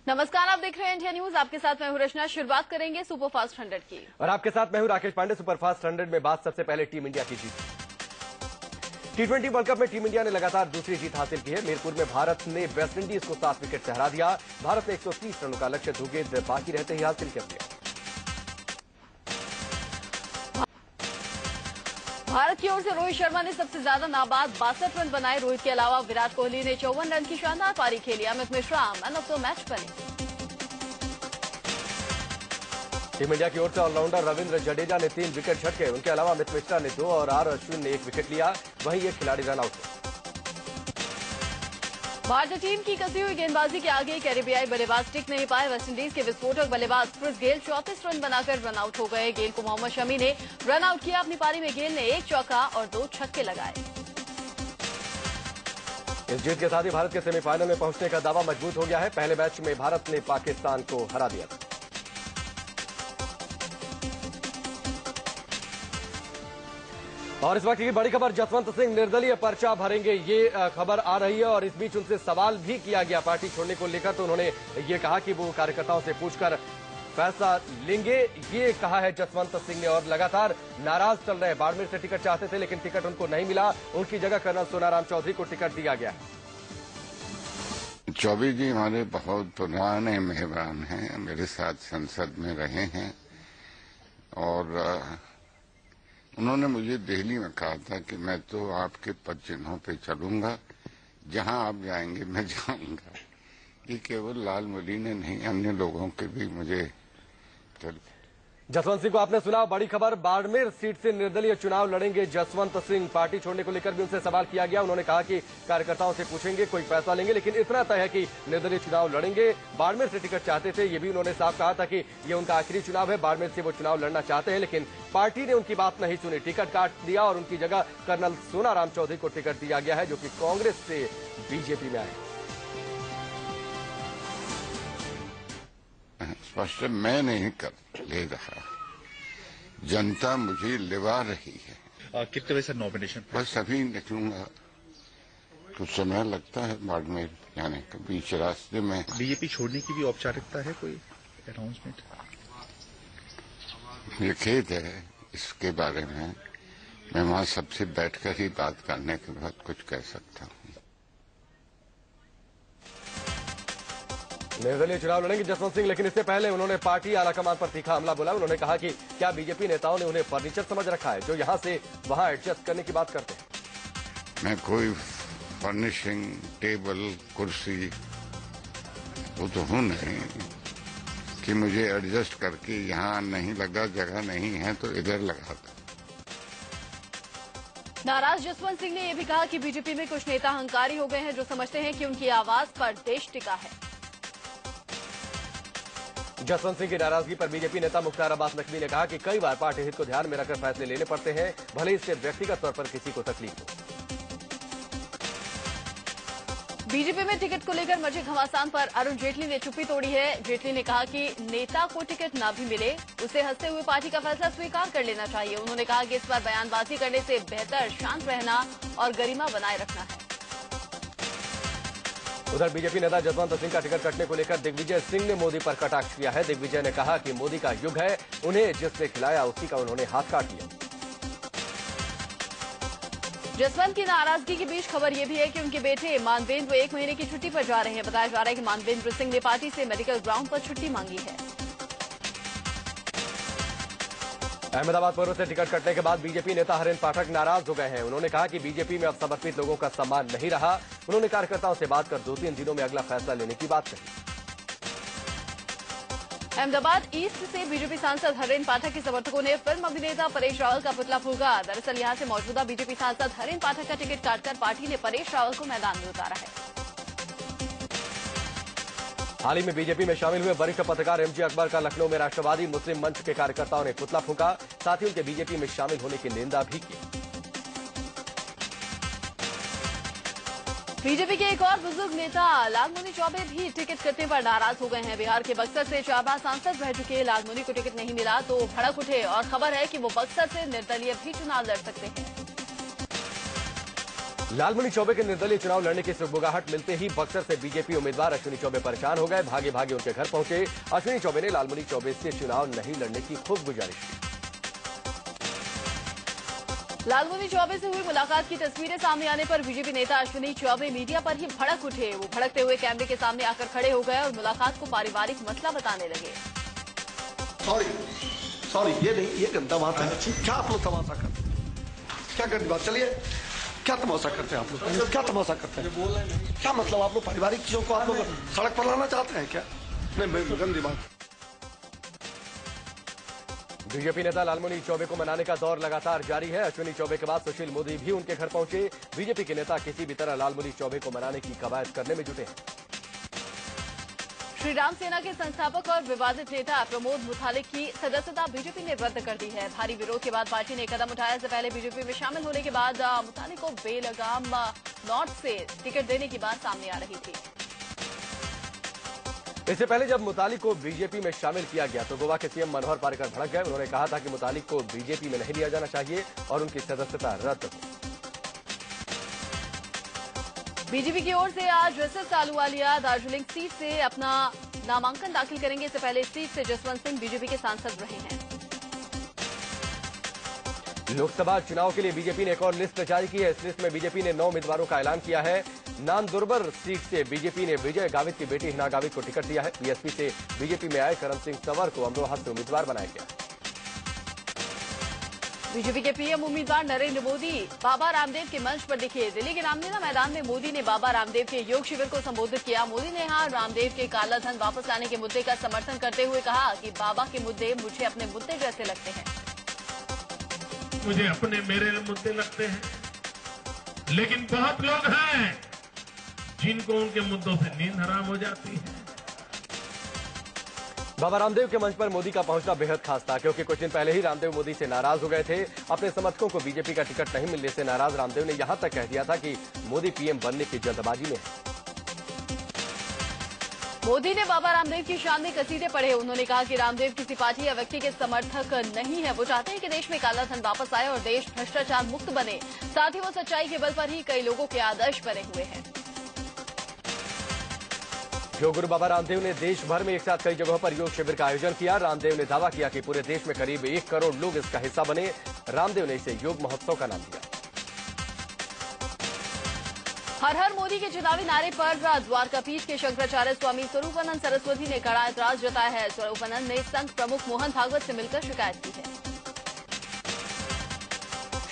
नमस्कार, आप देख रहे हैं इंडिया न्यूज। आपके साथ मैं हूं रचना। शुरुआत करेंगे सुपरफास्ट 100 की और आपके साथ मैं हूं राकेश पांडे। सुपरफास्ट 100 में बात सबसे पहले टीम इंडिया की जीत। टी20 वर्ल्ड कप में टीम इंडिया ने लगातार दूसरी जीत हासिल की है। मीरपुर में भारत ने वेस्टइंडीज को 7 विकेट से हरा दिया। भारत ने 130 रनों का लक्ष्य धुगेद बाकी रहते ही हासिल कर लिया। भारत की ओर से रोहित शर्मा ने सबसे ज्यादा नाबाद 62 रन बनाए। रोहित के अलावा विराट कोहली ने 54 रन की शानदार पारी खेली। Amit Mishra man of the match बने। टीम इंडिया की ओर से ऑलराउंडर रविंद्र जडेजा ने 3 विकेट झटके। उनके अलावा अमित मिश्रा ने 2 और आर अश्विन ने 1 विकेट लिया। वहीं एक खिलाड़ी रन आउट हुए। भारतीय टीम की कसी हुई गेंदबाजी के आगे कैरेबियाई बल्लेबाज टिक नहीं पाए। वेस्टइंडीज के विस्फोटक बल्लेबाज क्रिस गेल 34 रन बनाकर रन आउट हो गए। गेल को मोहम्मद शमी ने रन आउट किया। अपनी पारी में गेल ने 1 चौका और 2 छक्के लगाए। इस जीत के साथ ही भारत के सेमीफाइनल में पहुंचने का दावा मजबूत हो गया है। पहले मैच में भारत ने पाकिस्तान को हरा दिया था। और इस वक्त की बड़ी खबर, जसवंत सिंह निर्दलीय पर्चा भरेंगे, ये खबर आ रही है। और इस बीच उनसे सवाल भी किया गया पार्टी छोड़ने को लेकर, तो उन्होंने ये कहा कि वो कार्यकर्ताओं से पूछकर फैसला लेंगे। ये कहा है जसवंत सिंह ने। और लगातार नाराज चल रहे। बाड़मेर से टिकट चाहते थे लेकिन टिकट उनको नहीं मिला। उनकी जगह कर्नल सोनाराम चौधरी को टिकट दिया गया। चौधरी जी हमारे बहुत पुराने मेहमान हैं, मेरे साथ संसद में रहे हैं और उन्होंने मुझे दिल्ली में कहा था कि मैं तो आपके पद चिन्हों पे चलूंगा, जहां आप जाएंगे मैं जाऊंगा। ये केवल लाल मुली ने नहीं, अन्य लोगों के भी मुझे जसवंत सिंह को आपने सुना। बड़ी खबर, बाड़मेर सीट से निर्दलीय चुनाव लड़ेंगे जसवंत सिंह। पार्टी छोड़ने को लेकर भी उनसे सवाल किया गया। उन्होंने कहा कि कार्यकर्ताओं से पूछेंगे, कोई फैसला लेंगे, लेकिन इतना तय है कि निर्दलीय चुनाव लड़ेंगे। बाड़मेर से टिकट चाहते थे, ये भी उन्होंने साफ कहा था कि ये उनका आखिरी चुनाव है। बाड़मेर से वो चुनाव लड़ना चाहते हैं, लेकिन पार्टी ने उनकी बात नहीं सुनी। टिकट काट दिया और उनकी जगह कर्नल सोनाराम चौधरी को टिकट दिया गया है, जो कि कांग्रेस से बीजेपी में आए। स्पष्ट मैं नहीं कर ले रहा, जनता मुझे लिवा रही है। कितने बजे से नॉमिनेशन? बस अभी निकलूंगा, कुछ समय लगता है बाड़मेर जाने के बीच रास्ते में। बीजेपी छोड़ने की भी औपचारिकता है, कोई अनाउंसमेंट? ये खेद है इसके बारे में। मैं वहां सबसे बैठकर ही बात करने के बाद कुछ कह सकता हूँ। निर्दलीय चुनाव लड़ेंगे जसवंत सिंह, लेकिन इससे पहले उन्होंने पार्टी आलाकमान पर तीखा हमला बोला। उन्होंने कहा कि क्या बीजेपी नेताओं ने उन्हें फर्नीचर समझ रखा है, जो यहां से वहां एडजस्ट करने की बात करते हैं। मैं कोई फर्निशिंग, टेबल, कुर्सी वो तो हूं नहीं कि मुझे एडजस्ट करके यहाँ नहीं लगा, जगह नहीं है तो इधर लगा था। नाराज जसवंत सिंह ने यह भी कहा कि बीजेपी में कुछ नेता अहंकारी हो गए हैं, जो समझते हैं कि उनकी आवाज पर देश टिका है। जसवंत सिंह की नाराजगी पर बीजेपी नेता मुख्तार अब्बास नकवी ने कहा कि कई बार पार्टी हित को ध्यान में रखकर फैसले लेने पड़ते हैं, भले इससे व्यक्तिगत तौर पर किसी को तकलीफ हो। बीजेपी में टिकट को लेकर मचे घमासान पर अरुण जेटली ने चुप्पी तोड़ी है। जेटली ने कहा कि नेता को टिकट ना भी मिले, उसे हंसते हुए पार्टी का फैसला स्वीकार कर लेना चाहिए। उन्होंने कहा कि इस पर बयानबाजी करने से बेहतर शांत रहना और गरिमा बनाए रखना है। उधर बीजेपी नेता जसवंत सिंह का टिकट कटने को लेकर दिग्विजय सिंह ने मोदी पर कटाक्ष किया है। दिग्विजय ने कहा कि मोदी का युग है, उन्हें जिसने खिलाया उसी का उन्होंने हाथ काट लिया। जसवंत की नाराजगी के बीच खबर यह भी है कि उनके बेटे मानवेंद्र 1 महीने की छुट्टी पर जा रहे हैं। बताया जा रहा है कि मानवेंद्र सिंह ने पार्टी से मेडिकल ग्राउंड पर छुट्टी मांगी है। अहमदाबाद पूर्व से टिकट कटने के बाद बीजेपी नेता हरेंद्र पाठक नाराज हो गए हैं। उन्होंने कहा कि बीजेपी में अब समर्पित लोगों का सम्मान नहीं रहा। उन्होंने कार्यकर्ताओं से बात कर 2-3 दिनों में अगला फैसला लेने की बात कही। अहमदाबाद ईस्ट से बीजेपी सांसद हरेंद्र पाठक के समर्थकों ने फिल्म अभिनेता परेश रावल का पुतला फूंका। दरअसल यहां से मौजूदा बीजेपी सांसद हरेंद्र पाठक का टिकट काटकर पार्टी ने परेश रावल को मैदान में उतारा है। हाल ही में बीजेपी में शामिल हुए वरिष्ठ पत्रकार एमजे अकबर का लखनऊ में राष्ट्रवादी मुस्लिम मंच के कार्यकर्ताओं ने पुतला फूंका। साथ ही उनके बीजेपी में शामिल होने की निंदा भी की। बीजेपी के एक और बुजुर्ग नेता लालमुनि चौबे भी टिकट कटने पर नाराज हो गए हैं। बिहार के बक्सर से 4 बार सांसद रह चुके लालमुनि को टिकट नहीं मिला तो भड़क उठे और खबर है कि वो बक्सर से निर्दलीय भी चुनाव लड़ सकते हैं। लालमणि चौबे के निर्दलीय चुनाव लड़ने की सुगबुगाहट मिलते ही बक्सर से बीजेपी उम्मीदवार अश्विनी चौबे परेशान हो गए। भागे भागे उनके घर पहुंचे अश्विनी चौबे ने लालमणि चौबे से चुनाव नहीं लड़ने की खूब गुजारिश की। लालमणि चौबे से हुई मुलाकात की तस्वीरें सामने आने पर बीजेपी नेता अश्विनी चौबे मीडिया पर ही भड़क उठे। वो भड़कते हुए कैमरे के सामने आकर खड़े हो गए और मुलाकात को पारिवारिक मसला बताने लगे। सॉरी ये नहीं, ये गंदा बात है। क्या आप लोग तमाशा करते हैं? क्या गंदी बात? चलिए, क्या तमाशा करते हैं आप लोग? क्या तमाशा करते हैं? क्या मतलब आप लोग पारिवारिक चीजों को आप लोग सड़क पर लाना चाहते हैं क्या? नहीं, गंदी बात। बीजेपी नेता लालमणि चौबे को मनाने का दौर लगातार जारी है। अश्विनी चौबे के बाद सुशील मोदी भी उनके घर पहुंचे। बीजेपी के नेता किसी भी तरह लालमणि चौबे को मनाने की कवायद करने में जुटे हैं। श्री राम सेना के संस्थापक और विवादित नेता प्रमोद मुतालिक की सदस्यता बीजेपी ने रद्द कर दी है। भारी विरोध के बाद पार्टी ने कदम उठाया। इससे पहले बीजेपी में शामिल होने के बाद मुतालिक को बेलगाम नॉर्थ से टिकट देने की बात सामने आ रही थी। इससे पहले जब मुतालिक को बीजेपी में शामिल किया गया तो गोवा के सीएम मनोहर पार्रिकर भड़क गए। उन्होंने कहा था कि मुतालिक को बीजेपी में नहीं लिया जाना चाहिए और उनकी सदस्यता रद्द हो। बीजेपी की ओर से आज जसस आहलूवालिया दार्जिलिंग सीट से अपना नामांकन दाखिल करेंगे। इससे पहले इस सीट से जसवंत सिंह बीजेपी के सांसद रहे हैं। लोकसभा चुनाव के लिए बीजेपी ने एक और लिस्ट जारी की है। इस लिस्ट में बीजेपी ने 9 उम्मीदवारों का ऐलान किया है। नांदुरबर सीट से बीजेपी ने विजय गावित की बेटी हिना गावित को टिकट दिया है। बीएसपी से बीजेपी में आए करम सिंह तंवर को अमरोहा से उम्मीदवार बनाया गया। बीजेपी के पीएम उम्मीदवार नरेंद्र मोदी बाबा रामदेव के मंच पर दिखे। दिल्ली के रामलीला मैदान में मोदी ने बाबा रामदेव के योग शिविर को संबोधित किया। मोदी ने यहां रामदेव के काला धन वापस लाने के मुद्दे का समर्थन करते हुए कहा कि बाबा के मुद्दे मुझे अपने मुद्दे जैसे लगते हैं। मुझे अपने मेरे मुद्दे लगते हैं, लेकिन बहुत लोग हैं जिनको उनके मुद्दों से नींद हराम हो जाती है। बाबा रामदेव के मंच पर मोदी का पहुंचना बेहद खास था, क्योंकि कुछ दिन पहले ही रामदेव मोदी से नाराज हो गए थे। अपने समर्थकों को बीजेपी का टिकट नहीं मिलने से नाराज रामदेव ने यहां तक कह दिया था कि मोदी पीएम बनने की जल्दबाजी में है। मोदी ने बाबा रामदेव की शान में कसीदे पढ़े। उन्होंने कहा कि रामदेव किसी पार्टी या व्यक्ति के समर्थक नहीं है। वो चाहते हैं कि देश में काला धन वापस आए और देश भ्रष्टाचार मुक्त बने। साथ ही वो सच्चाई के बल पर ही कई लोगों के आदर्श बने हुए हैं। योग गुरु बाबा रामदेव ने देश भर में एक साथ कई जगहों पर योग शिविर का आयोजन किया। रामदेव ने दावा किया कि पूरे देश में करीब 1 करोड़ लोग इसका हिस्सा बने। रामदेव ने इसे योग महोत्सव का नाम दिया। हर हर मोदी के चुनावी नारे पर द्वारका पीठ के शंकराचार्य स्वामी स्वरूपानंद सरस्वती ने कड़ा ऐतराज जताया है। स्वरूपानंद ने संघ प्रमुख मोहन भागवत से मिलकर शिकायत की है।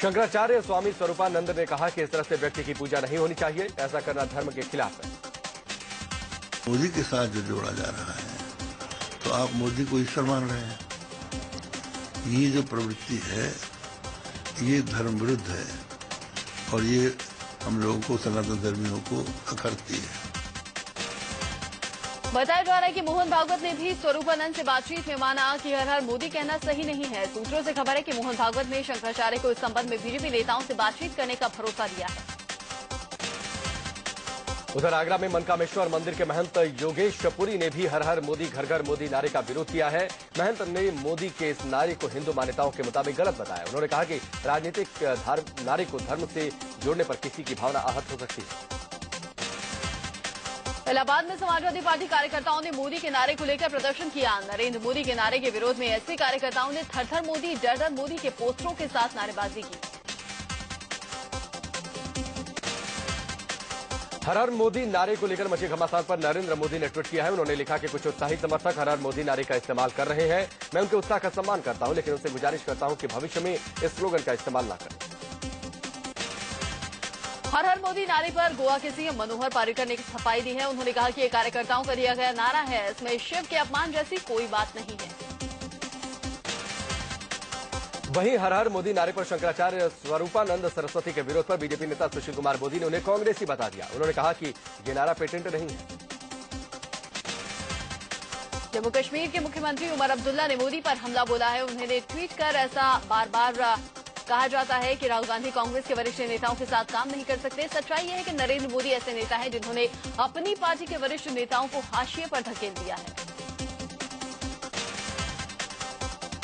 शंकराचार्य स्वामी स्वरूपानंद ने कहा कि इस तरह से व्यक्ति की पूजा नहीं होनी चाहिए। ऐसा करना धर्म के खिलाफ है। मोदी के साथ जो जोड़ा जा रहा है तो आप मोदी को ईश्वर मान रहे हैं। ये जो प्रवृत्ति है ये धर्म विरुद्ध है और ये हम लोगों को सनातन धर्मियों को अखरती है। बताया जा रहा है कि मोहन भागवत ने भी स्वरूपानंद से बातचीत में माना कि हर हर मोदी कहना सही नहीं है। सूत्रों से खबर है कि मोहन भागवत ने शंकराचार्य को इस संबंध में बीजेपी नेताओं से बातचीत करने का भरोसा दिया है। उधर आगरा में मनकामेश्वर मंदिर के महंत योगेश पुरी ने भी हर हर मोदी घर घर मोदी नारे का विरोध किया है। महंत ने मोदी के इस नारे को हिंदू मान्यताओं के मुताबिक गलत बताया। उन्होंने कहा कि राजनीतिक नारे को धर्म से जोड़ने पर किसी की भावना आहत हो सकती है। इलाहाबाद में समाजवादी पार्टी कार्यकर्ताओं ने मोदी के नारे को लेकर प्रदर्शन किया। नरेंद्र मोदी के नारे के विरोध में एसपी कार्यकर्ताओं ने थर थर मोदी डर डर मोदी के पोस्टरों के साथ नारेबाजी की। हर हर मोदी नारे को लेकर मचे घमासान पर नरेंद्र मोदी ने ट्वीट किया है। उन्होंने लिखा कि कुछ उत्साही समर्थक हर हर मोदी नारे का इस्तेमाल कर रहे हैं। मैं उनके उत्साह का सम्मान करता हूं, लेकिन उनसे गुजारिश करता हूं कि भविष्य में इस स्लोगन का इस्तेमाल न करें। हर हर मोदी नारे पर गोवा के सीएम मनोहर पार्रिकर ने सफाई दी है। उन्होंने कहा कि ये कार्यकर्ताओं का दिया गया नारा है, इसमें शिव के अपमान जैसी कोई बात नहीं है। वहीं हर हर मोदी नारे पर शंकराचार्य स्वरूपानंद सरस्वती के विरोध पर बीजेपी नेता सुशील कुमार मोदी ने उन्हें कांग्रेसी बता दिया। उन्होंने कहा कि ये नारा पेटेंट नहीं है। जम्मू कश्मीर के मुख्यमंत्री उमर अब्दुल्ला ने मोदी पर हमला बोला है। उन्होंने ट्वीट कर ऐसा बार बार कहा जाता है कि राहुल गांधी कांग्रेस के वरिष्ठ नेताओं के साथ काम नहीं कर सकते। सच्चाई यह है कि नरेंद्र मोदी ऐसे नेता हैं जिन्होंने अपनी पार्टी के वरिष्ठ नेताओं को हाशिए पर धकेल दिया है।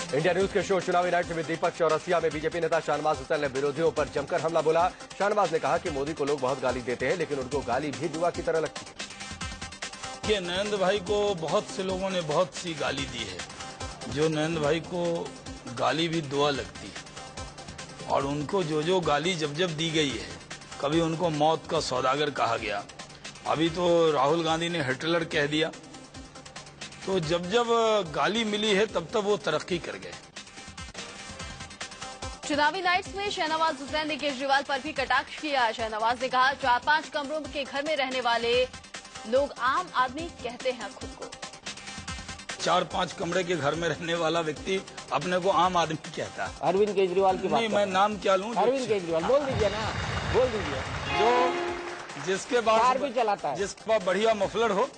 इंडिया न्यूज के शो चुनावी नाइट में दीपक चौरसिया में बीजेपी नेता शाहनवाज हुसैन ने विरोधियों पर जमकर हमला बोला। शाहनवाज ने कहा कि मोदी को लोग बहुत गाली देते हैं, लेकिन उनको गाली भी दुआ की तरह लगती है। कि नरेंद्र भाई को बहुत से लोगों ने बहुत सी गाली दी है, जो नरेंद्र भाई को गाली भी दुआ लगती है। और उनको जो गाली जब दी गई है, कभी उनको मौत का सौदागर कहा गया, अभी तो राहुल गांधी ने हिटलर कह दिया। तो जब गाली मिली है तब वो तरक्की कर गए। चुनावी नाइट्स में शाहनवाज हुसैन ने केजरीवाल पर भी कटाक्ष किया। शाहनवाज ने कहा 4-5 कमरों के घर में रहने वाले लोग आम आदमी कहते हैं खुद को। 4-5 कमरे के घर में रहने वाला व्यक्ति अपने को आम आदमी कहता है। अरविंद केजरीवाल की बात नहीं, मैं नाम क्या लूं? अरविंद केजरीवाल बोल दीजिए ना, बोल दीजिए। जो जिसके पास कार भी चलाता है, जिसके पास बढ़िया मफलर हो,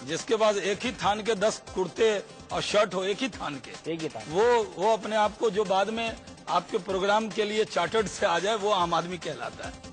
जिसके पास एक ही थान के 10 कुर्ते और शर्ट हो, एक ही थान के, एक ही थान, वो अपने आप को जो बाद में आपके प्रोग्राम के लिए चार्टर्ड से आ जाए, वो आम आदमी कहलाता है।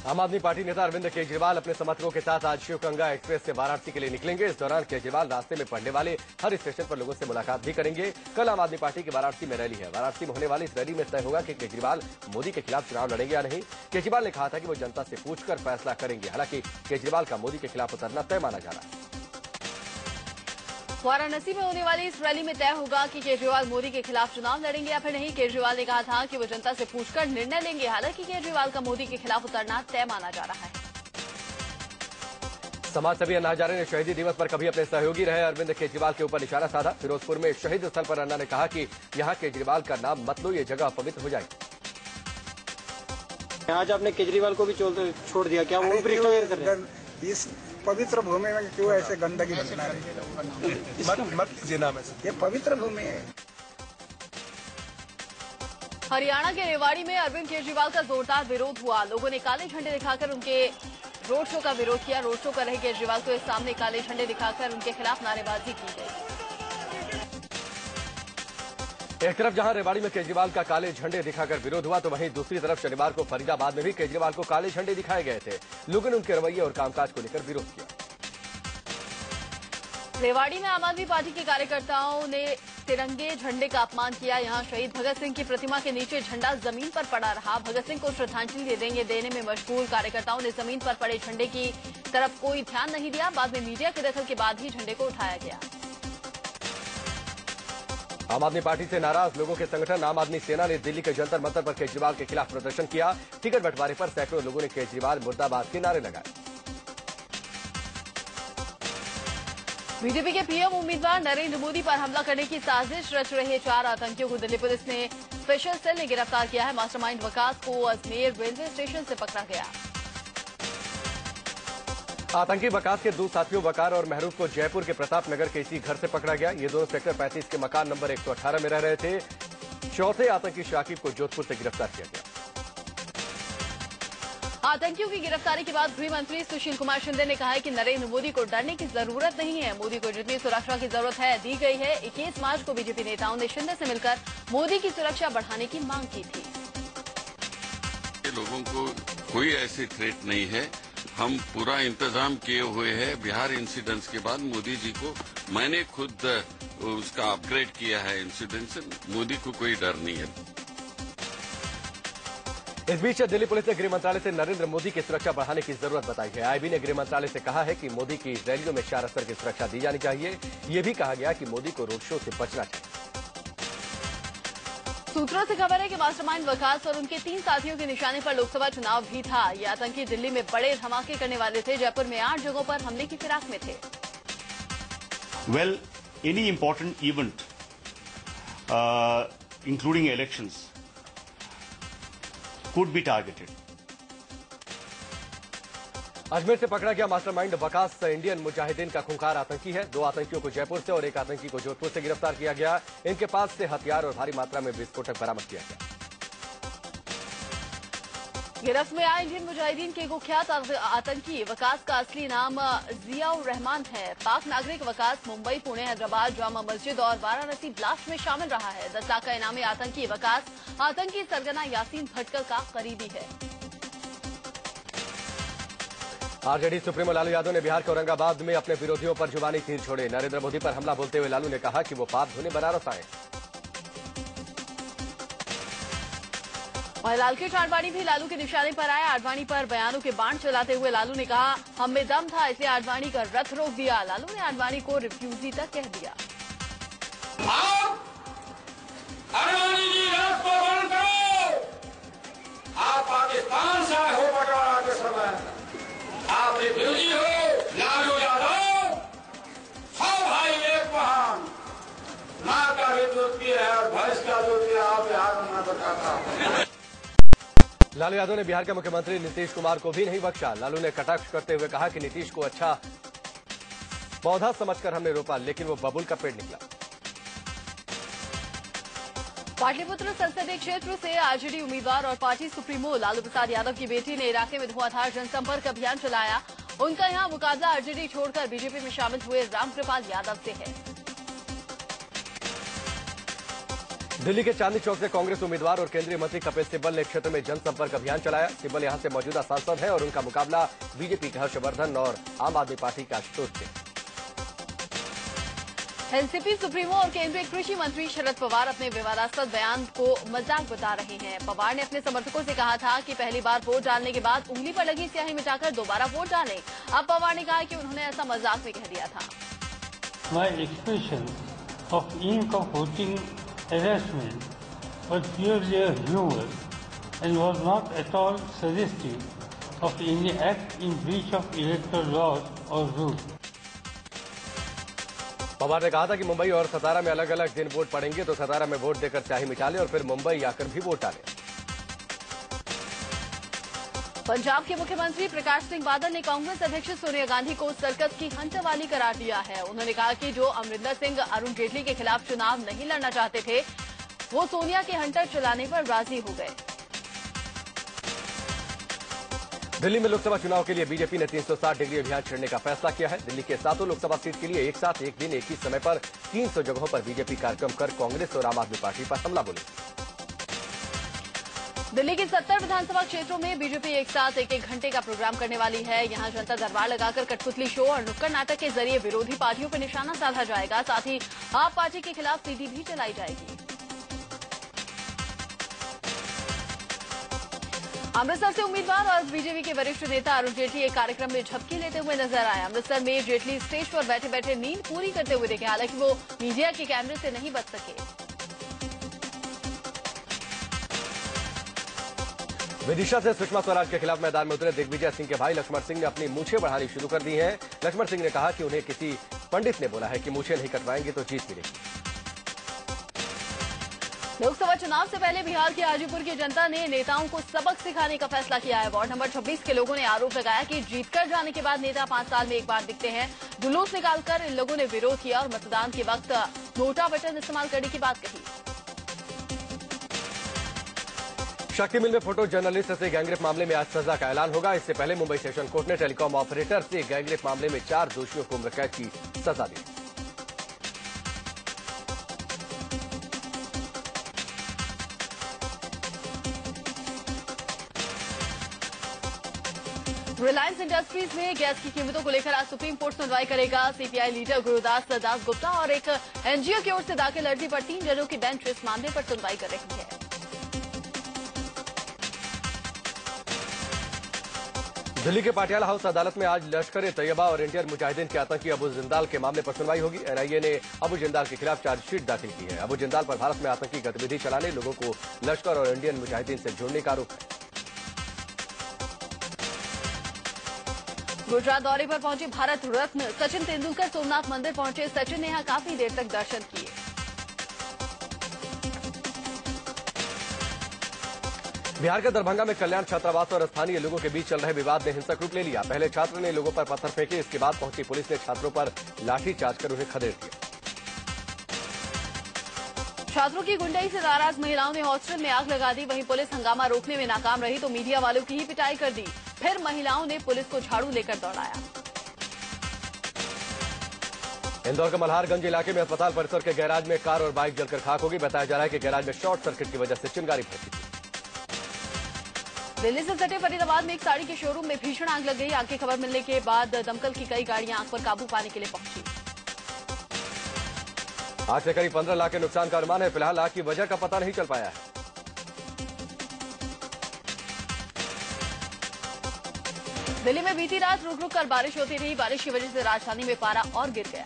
आम आदमी पार्टी नेता अरविंद केजरीवाल अपने समर्थकों के साथ आज शिवगंगा एक्सप्रेस से वाराणसी के लिए निकलेंगे। इस दौरान केजरीवाल रास्ते में पड़ने वाले हर स्टेशन पर लोगों से मुलाकात भी करेंगे। कल आम आदमी पार्टी की वाराणसी में रैली है। वाराणसी में होने वाली इस रैली में तय होगा कि केजरीवाल मोदी के खिलाफ चुनाव लड़ेंगे या नहीं। केजरीवाल ने कहा था कि वो जनता से पूछकर फैसला करेंगे। हालांकि केजरीवाल का मोदी के खिलाफ उतरना तय माना जा रहा है। वाराणसी में होने वाली इस रैली में तय होगा कि केजरीवाल मोदी के खिलाफ चुनाव लड़ेंगे या फिर नहीं। केजरीवाल ने कहा था कि वो जनता से पूछकर निर्णय लेंगे। हालांकि केजरीवाल का मोदी के खिलाफ उतरना तय माना जा रहा है। समाजसेवी अन्ना हजारे ने शहीदी दिवस पर कभी अपने सहयोगी रहे अरविंद केजरीवाल के ऊपर निशाना साधा। फिरोजपुर में शहीद स्थल पर अन्ना ने कहा कि यहाँ केजरीवाल का नाम मत लो, ये जगह पवित्र हो जाएगी। आज आपने केजरीवाल को भी छोड़ दिया, क्या वो भ्रष्टाचार कर रहे हैं? इस पवित्र भूमि में क्यों ऐसे गंदगी बना रही है? मत लीजिए नाम ऐसे, ये पवित्र भूमि है। हरियाणा के रेवाड़ी में अरविंद केजरीवाल का जोरदार विरोध हुआ। लोगों ने काले झंडे दिखाकर उनके रोड शो का विरोध किया। रोड शो कर रहे केजरीवाल को इस सामने काले झंडे दिखाकर उनके खिलाफ नारेबाजी की गई। एक तरफ जहां रेवाड़ी में केजरीवाल का काले झंडे दिखाकर विरोध हुआ, तो वहीं दूसरी तरफ शनिवार को फरीदाबाद में भी केजरीवाल को काले झंडे दिखाए गए थे। लोगों ने उनके रवैये और कामकाज को लेकर विरोध किया। रेवाड़ी में आम आदमी पार्टी के कार्यकर्ताओं ने तिरंगे झंडे का अपमान किया। यहां शहीद भगत सिंह की प्रतिमा के नीचे झंडा जमीन पर पड़ा रहा। भगत सिंह को श्रद्धांजलि देने में मशगूल कार्यकर्ताओं ने जमीन पर पड़े झंडे की तरफ कोई ध्यान नहीं दिया। बाद में मीडिया के दखल के बाद ही झंडे को उठाया गया। आम आदमी पार्टी से नाराज लोगों के संगठन आम आदमी सेना ने दिल्ली के जंतर मंतर पर केजरीवाल के खिलाफ प्रदर्शन किया। टिकट बंटवारे पर सैकड़ों लोगों ने केजरीवाल मुर्दाबाद के नारे लगाए। बीजेपी के पीएम उम्मीदवार नरेंद्र मोदी पर हमला करने की साजिश रच रहे 4 आतंकियों को दिल्ली पुलिस ने स्पेशल सेल ने गिरफ्तार किया है। मास्टरमाइंड वकास को अजमेर रेलवे स्टेशन से पकड़ा गया। आतंकी वकास के 2 साथियों वकार और महरूफ को जयपुर के प्रताप नगर के इसी घर से पकड़ा गया। ये दोनों सेक्टर 35 के मकान नंबर 118 में रह रहे थे। चौथे आतंकी शाकिब को जोधपुर से गिरफ्तार किया गया। आतंकियों की गिरफ्तारी के बाद गृह मंत्री सुशील कुमार शिंदे ने कहा है कि नरेंद्र मोदी को डरने की जरूरत नहीं है। मोदी को जितनी सुरक्षा की जरूरत है दी गई है। 21 मार्च को बीजेपी नेताओं ने शिंदे से मिलकर मोदी की सुरक्षा बढ़ाने की मांग की थी। लोगों को कोई ऐसी थ्रेट नहीं है। हम पूरा इंतजाम किए हुए हैं। बिहार इंसिडेंट्स के बाद मोदी जी को मैंने खुद उसका अपग्रेड किया है। इंसिडेंट से मोदी को कोई डर नहीं है। इस बीच दिल्ली पुलिस ने गृह मंत्रालय से नरेंद्र मोदी की सुरक्षा बढ़ाने की जरूरत बताई है। आईबी ने गृह मंत्रालय से कहा है कि मोदी की रैलियों में 4 स्तर की सुरक्षा दी जानी चाहिए। ये भी कहा गया कि मोदी को रोड शो से बचना चाहिए। सूत्रों से खबर है कि मास्टरमाइंड वकास और उनके 3 साथियों के निशाने पर लोकसभा चुनाव भी था। ये आतंकी दिल्ली में बड़े धमाके करने वाले थे। जयपुर में 8 जगहों पर हमले की फिराक में थे। Well, any important event, including elections, could be targeted. Ajmer से पकड़ा गया मास्टरमाइंड वकास इंडियन मुजाहिदीन का खूंखार आतंकी है। 2 आतंकियों को जयपुर से और 1 आतंकी को जोधपुर से गिरफ्तार किया गया। इनके पास से हथियार और भारी मात्रा में विस्फोटक बरामद किया गया। गिरफ्त में आए इंडियन मुजाहिदीन के कुख्यात आतंकी वकास का असली नाम जियाउर रहमान है। पाक नागरिक वकास मुंबई, पुणे, हैदराबाद, जामा मस्जिद और वाराणसी ब्लास्ट में शामिल रहा है। 10 लाख का इनामी आतंकी वकास आतंकी सरगना यासीन भटकल का करीबी है। आरजेडी सुप्रीमो लालू यादव ने बिहार के औरंगाबाद में अपने विरोधियों पर जुबानी तीर छोड़े। नरेंद्र मोदी पर हमला बोलते हुए लालू ने कहा कि वो पाप धोने बनारस आए। और लालकृष्ण आडवाणी भी लालू के निशाने पर आए। आडवाणी पर बयानों के बाण चलाते हुए लालू ने कहा, हम में दम था इसलिए आडवाणी का रथ रोक दिया। लालू ने आडवाणी को रिफ्यूजी तक कह दिया। आडवाणी जी रथ को बंद करो। आप पाकिस्तान से आए हो बंटवारा के समय, आप रिफ्यूजी हो। लालू यादव 100 भाई एक महान, मां का भी दूध पिया है और भैंस का दूध पिया। आप बिहार में बताता। लालू यादव ने बिहार के मुख्यमंत्री नीतीश कुमार को भी नहीं बख्शा। लालू ने कटाक्ष करते हुए कहा कि नीतीश को अच्छा पौधा समझकर हमने रोपा, लेकिन वो बबुल का पेड़ निकला। पाटलिपुत्र संसदीय क्षेत्र से आरजेडी उम्मीदवार और पार्टी सुप्रीमो लालू प्रसाद यादव की बेटी ने इलाके में धुआंधार जनसंपर्क अभियान चलाया। उनका यहां मुकाबला आरजेडी छोड़कर बीजेपी में शामिल हुए रामकृपाल यादव से है। दिल्ली के चांदनी चौक से कांग्रेस उम्मीदवार और केंद्रीय मंत्री कपिल सिब्बल ने क्षेत्र में जनसंपर्क अभियान चलाया। सिब्बल यहां से मौजूदा सांसद है और उनका मुकाबला बीजेपी के हर्षवर्धन और आम आदमी पार्टी के आशुतोष से। एनसीपी सुप्रीमो और केंद्रीय कृषि मंत्री शरद पवार अपने विवादास्पद बयान को मजाक बता रहे हैं। पवार ने अपने समर्थकों से कहा था कि पहली बार वोट डालने के बाद उंगली पर लगी स्याही मिटाकर दोबारा वोट डालें। अब पवार ने कहा कि उन्होंने ऐसा मजाक में कह दिया था। My expression of ink of voting harassment was purely a humor and was not at all suggestive of any act in breach of electoral laws or rules. Pawar ने कहा था कि मुंबई और सतारा में अलग अलग दिन वोट पड़ेंगे तो सतारा में वोट देकर स्याही मिटा लें और फिर मुंबई आकर भी वोट डालें। पंजाब के मुख्यमंत्री प्रकाश सिंह बादल ने कांग्रेस अध्यक्ष सोनिया गांधी को सर्कस की हंटरवाली करार दिया है। उन्होंने कहा कि जो अमरिंदर सिंह अरुण जेटली के खिलाफ चुनाव नहीं लड़ना चाहते थे, वो सोनिया के हंटर चलाने पर राजी हो गए। दिल्ली में लोकसभा चुनाव के लिए बीजेपी ने 360 डिग्री अभियान छेड़ने का फैसला किया है। दिल्ली के 7 लोकसभा सीट के लिए एक साथ एक दिन एक ही समय पर 300 जगहों पर बीजेपी कार्यक्रम कर कांग्रेस और आम आदमी पार्टी पर हमला बोली। दिल्ली के 70 विधानसभा क्षेत्रों में बीजेपी एक साथ एक घंटे का प्रोग्राम करने वाली है। यहां जनता दरबार लगाकर कठपुतली शो और नुक्कड़ नाटक के जरिए विरोधी पार्टियों पर निशाना साधा जाएगा। साथ ही आप पार्टी के खिलाफ सीडी भी चलाई जाएगी। अमृतसर से उम्मीदवार और बीजेपी के वरिष्ठ नेता अरुण जेटली एक कार्यक्रम में झपकी लेते हुए नजर आए। अमृतसर में जेटली स्टेज पर बैठे बैठे नींद पूरी करते हुए दिखे। हालांकि वो मीडिया के कैमरे से नहीं बच सके। विदिशा से सुषमा स्वराज के खिलाफ मैदान में उतरे दिग्विजय सिंह के भाई लक्ष्मण सिंह ने अपनी मूछें बढ़ानी शुरू कर दी हैं। लक्ष्मण सिंह ने कहा कि उन्हें किसी पंडित ने बोला है कि मूछें नहीं कटवाएंगे तो जीत मिलेगी। लोकसभा चुनाव से पहले बिहार के हाजीपुर की जनता ने नेताओं को सबक सिखाने का फैसला किया है। वार्ड नंबर 26 के लोगों ने आरोप लगाया कि जीतकर जाने के बाद नेता 5 साल में एक बार दिखते हैं। जुलूस निकालकर इन लोगों ने विरोध किया और मतदान के वक्त नोटा बटन इस्तेमाल करने की बात कही। शक्ति मिल में फोटो जर्नलिस्ट से गैंगरेप मामले में आज सजा का ऐलान होगा। इससे पहले मुंबई सेशन कोर्ट ने टेलीकॉम ऑपरेटर से गैंगरेप मामले में 4 दोषियों को उम्र कैद की सजा दी। रिलायंस इंडस्ट्रीज में गैस की कीमतों को लेकर आज सुप्रीम कोर्ट सुनवाई करेगा। सीपीआई लीडर गुरुदास दास गुप्ता और एक एनजीओ की ओर से दाखिल अर्जी पर 3 जजों की बेंच इस मामले पर सुनवाई कर रही है। दिल्ली के पाटियाला हाउस अदालत में आज लश्कर तैयबा और इंडियन मुजाहिदीन के आतंकी अबू जिंदाल के मामले पर सुनवाई होगी। एनआईए ने अबू जिंदाल के खिलाफ चार्जशीट दाखिल की है। अबू जिंदाल पर भारत में आतंकी गतिविधि चलाने, लोगों को लश्कर और इंडियन मुजाहिदीन से जोड़ने का आरोप है। गुजरात दौरे पर पहुंचे भारत रत्न सचिन तेंदुलकर सोमनाथ मंदिर पहुंचे। सचिन ने यहां काफी देर तक दर्शन किए। बिहार के दरभंगा में कल्याण छात्रावास और स्थानीय लोगों के बीच चल रहे विवाद ने हिंसक रूप ले लिया। पहले छात्र ने लोगों पर पत्थर फेंके, इसके बाद पहुंची पुलिस ने छात्रों पर लाठीचार्ज कर उन्हें खदेड़ दिया। छात्रों की गुंडाई से नाराज महिलाओं ने हॉस्टल में आग लगा दी। वहीं पुलिस हंगामा रोकने में नाकाम रही तो मीडिया वालों की ही पिटाई कर दी। फिर महिलाओं ने पुलिस को झाड़ू लेकर दौड़ाया। इंदौर के मल्हारगंज इलाके में अस्पताल परिसर के गैराज में कार और बाइक जलकर खाक हो गई। बताया जा रहा है कि गैराज में शॉर्ट सर्किट की वजह से चिंगारी भड़की थी। दिल्ली से सटे फरीदाबाद में एक साड़ी के शोरूम में भीषण आग लग गई। आग की खबर मिलने के बाद दमकल की कई गाड़ियां आग पर काबू पाने के लिए पहुंची। आग से करीब 15 लाख के नुकसान का अनुमान है। फिलहाल आग की वजह का पता नहीं चल पाया है। दिल्ली में बीती रात रुक रुक कर बारिश होती रही। बारिश की वजह से राजधानी में पारा और गिर गया।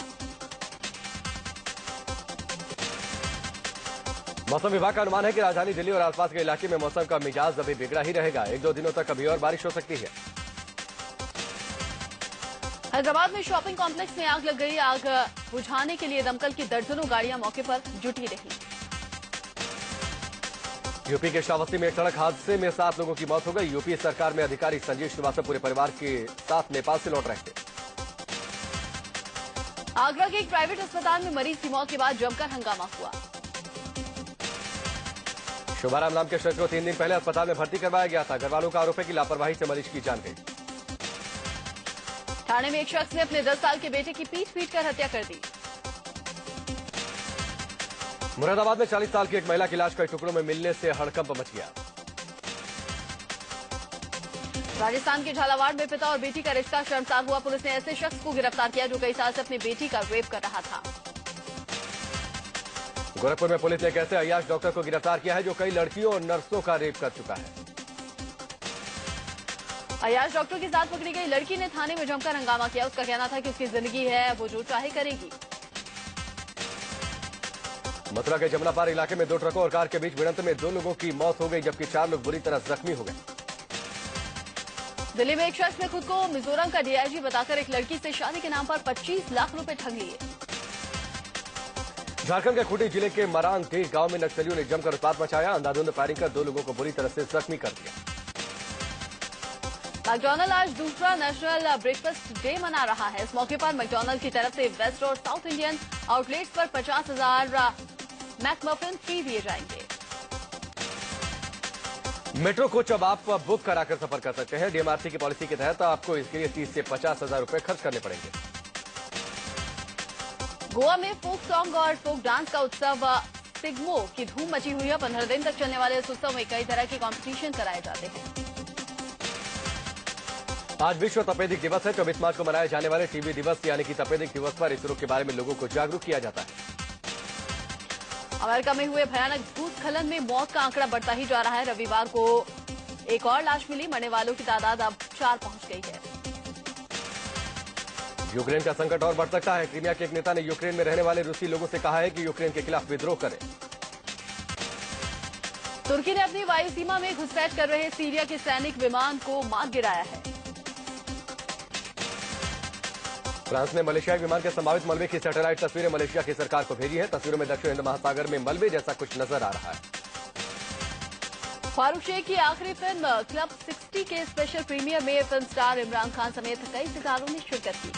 मौसम विभाग का अनुमान है कि राजधानी दिल्ली और आसपास के इलाके में मौसम का मिजाज अभी बिगड़ा ही रहेगा। 1-2 दिनों तक अभी और बारिश हो सकती है। हैदराबाद में शॉपिंग कॉम्प्लेक्स में आग लग गई। आग बुझाने के लिए दमकल की दर्जनों गाड़ियां मौके पर जुटी रही। यूपी के श्रावस्ती में एक सड़क हादसे में 7 लोगों की मौत हो गई। यूपी सरकार में अधिकारी संजीव श्रीवास्तव पूरे परिवार के साथ नेपाल से लौट रहे थे। आगरा के एक प्राइवेट अस्पताल में मरीज की मौत के बाद जमकर हंगामा हुआ। शुभाराम नाम के शख्स को 3 दिन पहले अस्पताल में भर्ती करवाया गया था। घर वालों का आरोप है कि लापरवाही से मरीज की जान गई। ठाणे में एक शख्स ने अपने 10 साल के बेटे की पीट कर हत्या कर दी। मुरादाबाद में 40 साल की एक महिला की लाश कई टुकड़ों में मिलने से हड़कंप मच गया। राजस्थान के झालावाड़ में पिता और बेटी का रिश्ता शर्मसार हुआ। पुलिस ने ऐसे शख्स को गिरफ्तार किया जो कई साल से अपनी बेटी का रेप कर रहा था। गोरखपुर में पुलिस ने एक ऐसे अय्याश डॉक्टर को गिरफ्तार किया है जो कई लड़कियों और नर्सों का रेप कर चुका है। अय्याश डॉक्टर के साथ पकड़ी गई लड़की ने थाने में जमकर हंगामा किया। उसका कहना था कि उसकी जिंदगी है, वो जो चाहे करेगी। मथुरा के जमुनापार इलाके में 2 ट्रकों और कार के बीच भिड़ंत में 2 लोगों की मौत हो गई जबकि 4 लोग बुरी तरह जख्मी हो गए। दिल्ली में एक शख्स ने खुद को मिजोरम का डीआईजी बताकर एक लड़की से शादी के नाम पर 25 लाख रुपए ठग लिए। झारखंड के खूंटी जिले के मरांग टेक गांव में नक्सलियों ने जमकर उत्पात मचाया। अंधाधुंध फायरिंग कर 2 लोगों को बुरी तरह से जख्मी कर दिया। मैकडॉनल्ड आज दूसरा नेशनल ब्रेकफास्ट डे मना रहा है। इस मौके पर मैकडॉनल्ड की तरफ से वेस्ट और साउथ इंडियन आउटलेट्स पर 50,000 मैकमफिन फ्री दिए जाएंगे। मेट्रो कोच अब आप बुक कराकर सफर कर सकते हैं। डीएमआरसी की पॉलिसी के तहत आपको इसके लिए 30 से 50,000 रुपए खर्च करने पड़ेंगे। गोवा में फोक सॉन्ग और फोक डांस का उत्सव सिग्मो की धूम मची हुई है। 15 दिन तक चलने वाले इस उत्सव में कई तरह के कॉम्पिटिशन कराए जाते हैं। आज विश्व तपेदिक दिवस है। 24 मार्च को मनाए जाने वाले टीबी दिवस यानी कि तपेदिक दिवस पर इस रोग के बारे में लोगों को जागरूक किया जाता है। अमेरिका में हुए भयानक भूस्खलन में मौत का आंकड़ा बढ़ता ही जा रहा है। रविवार को एक और लाश मिली। मरने वालों की तादाद अब 4 पहुंच गई है। यूक्रेन का संकट और बढ़ सकता है। क्रीमिया के एक नेता ने यूक्रेन में रहने वाले रूसी लोगों से कहा है कि यूक्रेन के खिलाफ विद्रोह करें। तुर्की ने अपनी वायु सीमा में घुसपैठ कर रहे सीरिया के सैनिक विमान को मार गिराया है। फ्रांस ने मलेशियाई विमान के संभावित मलबे की सैटेलाइट तस्वीरें मलेशिया की सरकार को भेजी है। तस्वीरों में दक्षिण हिंद महासागर में मलबे जैसा कुछ नजर आ रहा है। फारूक शेख की आखिरी फिल्म क्लब 60 के स्पेशल प्रीमियर में फिल्म स्टार इमरान खान समेत कई सितारों ने शिरकत की।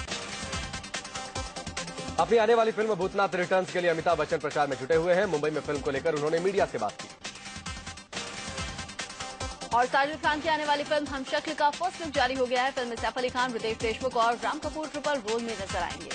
अपनी आने वाली फिल्म भूतनाथ रिटर्न्स के लिए अमिताभ बच्चन प्रचार में जुटे हुए हैं। मुंबई में फिल्म को लेकर उन्होंने मीडिया से बात की। और साजिद खान की आने वाली फिल्म हम शक्ल का फर्स्ट लुक जारी हो गया है। फिल्म में सैफ अली खान, रितेश देशमुख और राम कपूर ट्रिपल रोल में नजर आएंगे।